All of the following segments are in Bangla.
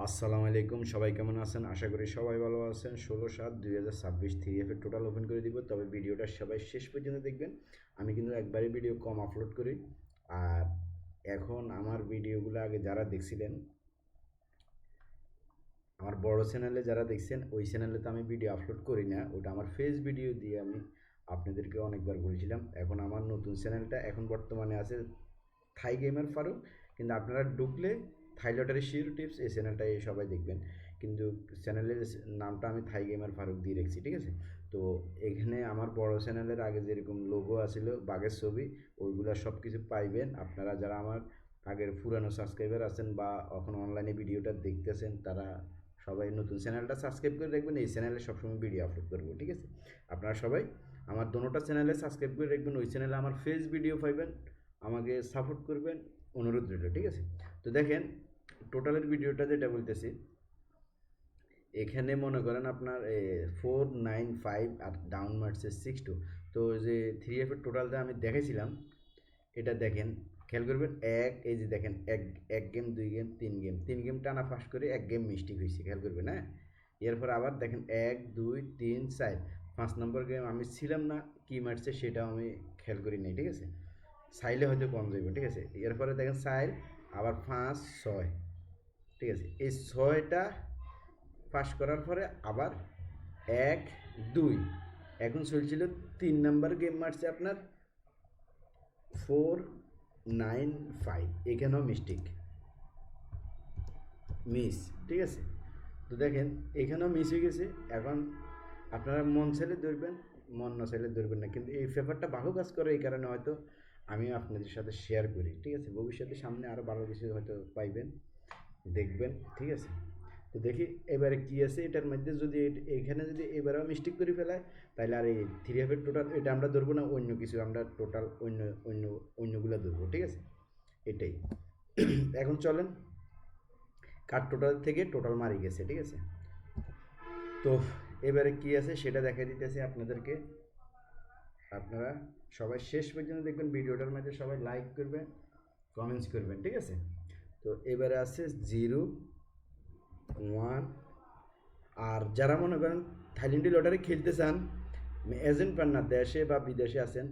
আসসালামু আলাইকুম, সবাই কেমন আছেন? আশা করি সবাই ভালো আছেন। 16/7/2026 3F এর টোটাল ওপেন করে দিব, তবে ভিডিওটা সবাই শেষ পর্যন্ত দেখবেন। আমি কিন্তু একবারই ভিডিও কম আপলোড করি। আর এখন আমার ভিডিওগুলো আগে যারা দেখছিলেন, আমার বড় চ্যানেলে যারা দেখছেন, ওই চ্যানেলে তো আমি ভিডিও আপলোড করি না, ওটা আমার ফেস ভিডিও দিয়ে আমি আপনাদেরকে অনেকবার বলেছিলাম। এখন আমার নতুন চ্যানেলটা এখন বর্তমানে আছে থাই গেমার ফারুক, কিন্তু আপনারা ঢুকলে থাই লটারি শিওর টিপস এই চ্যানেলটা সবাই দেখবেন। কিন্তু চ্যানেলের নামটা আমি থাই গেমার ফারুক দিয়ে রেখেছি, ঠিক আছে? তো এখানে আমার বড় চ্যানেলের আগে যেরকম লোগো আছিল, বাঘের ছবি, ওইগুলো সব কিছু পাইবেন। আপনারা যারা আমার আগের পুরানো সাবস্ক্রাইবার আছেন বা এখন অনলাইনে ভিডিওটা দেখতেছেন, তারা সবাই নতুন চ্যানেলটা সাবস্ক্রাইব করে রাখবেন। এই চ্যানেলে সবসময় ভিডিও আপলোড করবো, ঠিক আছে? আপনারা সবাই আমার দোনোটা চ্যানেলে সাবস্ক্রাইব করে রাখবেন। ওই চ্যানেলে আমার ফেস ভিডিও পাইবেন, আমাকে সাপোর্ট করবেন, অনুরোধ রইল, ঠিক আছে? তো দেখেন, টোটালের ভিডিওটা যেটা বলতেছি, এখানে মনে করেন আপনার 495 আর ডাউন মারছে 62। তো যে 3F এর টোটালটা আমি দেখাইছিলাম, এটা দেখেন, খেয়াল করবেন। এই যে দেখেন, এক গেম, 2 গেম, 3 গেম, 3 গেম টানা ফাঁস করে এক গেম মিস্টেক হয়েছে, খেয়াল করবেন। হ্যাঁ, এরপর আবার দেখেন 1 2 3 4 5 নম্বর গেম আমি ছিলাম না, কি মারছে সেটাও আমি খেয়াল করি নাই, ঠিক আছে? সাইলে হয়তো কম যাইব, ঠিক আছে? এরপরে দেখেন সাইল, আবার 5 6, ঠিক আছে? এই 6টা পাস করার পরে আবার 1 2, এখন চলছিল 3 নাম্বার গেম মারছে আপনার 495, এখানেও মিস্টেক, মিস, ঠিক আছে? তো দেখেন এখানেও মিস হয়ে গেছে। এখন আপনারা মন চাইলে ধরবেন, মন না চাইলে ধরবেন না, কিন্তু এই পেপারটা ভালো কাজ করে, এই কারণে হয়তো আমি আপনাদের সাথে শেয়ার করি, ঠিক আছে? ভবিষ্যতে সামনে আরও ভালো কিছু হয়তো পাইবেন, দেখবেন, ঠিক আছে? তো দেখি এবারে কি আছে এটার মধ্যে। যদি এখানে যদি এবারেও মিস্টেক করে ফেলায়, তাহলে আর এই 3F এর টোটাল এটা আমরা ধরবো না, অন্য কিছু আমরা টোটাল অন্যগুলো ধরবো, ঠিক আছে? এটাই। এখন চলেন, কার টোটাল থেকে টোটাল মারি গেছে, ঠিক আছে? তো এবারে কি আছে সেটা দেখা দিতেছে আপনাদেরকে। আপনারা সবাই শেষ পর্যন্ত দেখবেন, ভিডিওটার মধ্যে সবাই লাইক করবেন, কমেন্টস করবেন, ঠিক আছে? তো এবারে আছে 0 1। আর যারা মনে করেন থাইল্যান্ডি লটারি খেলতে চান, এজেন্ট পান না, দেশে বা বিদেশে আছেন,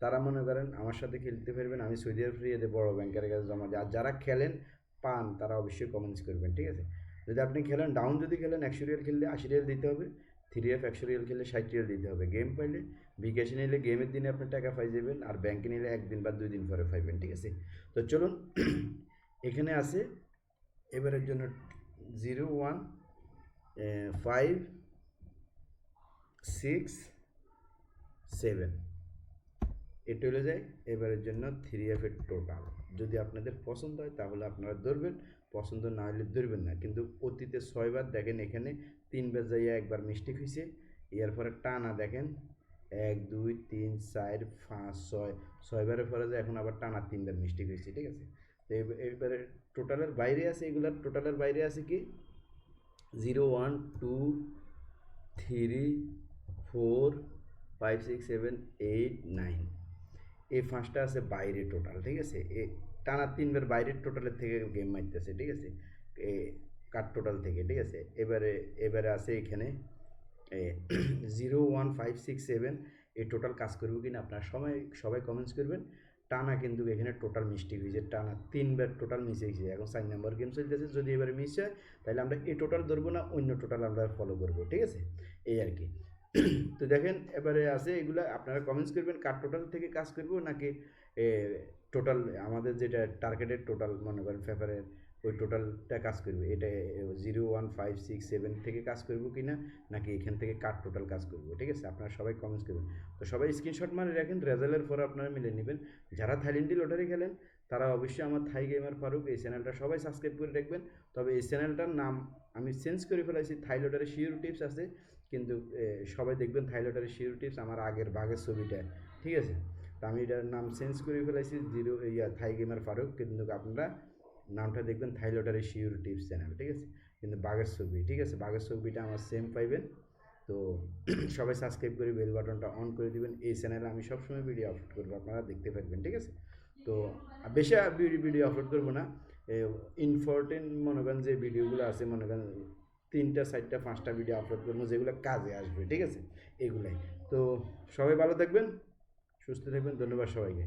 তারা মনে করেন আমার সাথে খেলতে পারবেন। আমি সৌদি আরব ফ্রিতে বড় ব্যাংকের কাছে জমা দিই। আর যারা খেলেন পান, তারা অবশ্যই কমেন্টস করবেন, ঠিক আছে? যদি আপনি খেলেন ডাউন, যদি খেলেন 100 রিয়াল খেললে 80 রিয়াল দিতে হবে। 3F 100 রিয়াল খেললে 60 রিয়াল দিতে হবে। গেম পাইলে, বিকাশে নিলে গেমের দিনে আপনি টাকা পাই যাবেন, আর ব্যাংকে নিলে 1 দিন বা 2 দিন পরে পাইবেন, ঠিক আছে? তো চলুন, এখানে আছে এবারের জন্য 0 1 5 6 7, এটা হলে যায় এবারের জন্য 3F এর টোটাল। যদি আপনাদের পছন্দ হয় তাহলে আপনারা ধরবেন, পছন্দ না হলে ধরবেন না। কিন্তু অতীতে 6বার দেখেন, এখানে 3বার যাইয়া একবার মিস্টেক হয়েছে। এরপরে টানা দেখেন 1 2 3 4 5 6, 6বারের পরে যায় এখন আবার টানা 3বার মিস্টেক হয়েছে, ঠিক আছে? তো এবারে টোটালের বাইরে আছে, এগুলার টোটালের বাইরে আছে কি 0 1 2 3 4 5 6 7 8 9, এই 5টা আছে বাইরে টোটাল, ঠিক আছে? এ টানা 3বার বাইরের টোটালের থেকে গেম মারতেছে, ঠিক আছে? এ কার টোটাল থেকে, ঠিক আছে? এবারে এবারে আছে এখানে 0 1 5 6 7, এই টোটাল কাজ করবো কিনা আপনারা সবাই সবাই কমেন্টস করবেন। টানা কিন্তু এখানে টোটাল মিস্টেক হয়েছে, টানা 3বার টোটাল মিস হয়েছে। এখন 4 নম্বর গেম চলতেছে, যদি এবারে মিস হয় তাহলে আমরা এই টোটাল ধরবো না, অন্য টোটাল আমরা ফলো করবো, ঠিক আছে? এই আর কি। তো দেখেন এবারে আছে এগুলো, আপনারা কমেন্টস করবেন কার টোটাল থেকে কাজ করবো, নাকি টোটাল আমাদের যেটা টার্গেটেড টোটাল মনে করেন পেপারের ওই টোটালটা কাজ করবে। এটা 0 1 5 6 7 থেকে কাজ করবো কি না, নাকি এখান থেকে কার টোটাল কাজ করবো, ঠিক আছে? আপনারা সবাই কমেন্টস করবেন। তো সবাই স্ক্রিনশট মারে রাখেন, রেজাল্টের পরে আপনারা মিলে নেবেন। যারা থাইল্যান্ডি লটারি খেলেন, তারা অবশ্যই আমার থাই গেমার ফারুক এই চ্যানেলটা সবাই সাবস্ক্রাইব করে রাখবেন। তবে এই চ্যানেলটার নাম আমি চেঞ্জ করে ফেলাইছি, থাই লটারি শিওর টিপস আছে, কিন্তু সবাই দেখবেন থাই লটারি শিওর টিপস আমার আগের ভাগের ছবিটা, ঠিক আছে? তো আমি এটার নাম চেঞ্জ করে ফেলাইছি, থাই গেমার ফারুক, কিন্তু আপনারা নামটা দেখবেন থাই লটারি শিওর টিপস চ্যানেল, ঠিক আছে? কিন্তু বাঘের ছবি, ঠিক আছে? বাঘের ছবিটা আমার সেম পাইবেন। তো সবাই সাবস্ক্রাইব করে বেল বাটনটা অন করে দিবেন। এই চ্যানেলে আমি সবসময় ভিডিও আপলোড করবো, আপনারা দেখতে পারবেন, ঠিক আছে? তো বেশি ভিডিও আপলোড করবো না, ইম্পর্টেন্ট মনে করেন যে ভিডিওগুলো আছে, মনে করেন 3টা 4টা 5টা ভিডিও আপলোড করবো যেগুলো কাজে আসবে, ঠিক আছে, এগুলাই। তো সবাই ভালো থাকবেন, সুস্থ থাকবেন, ধন্যবাদ সবাইকে।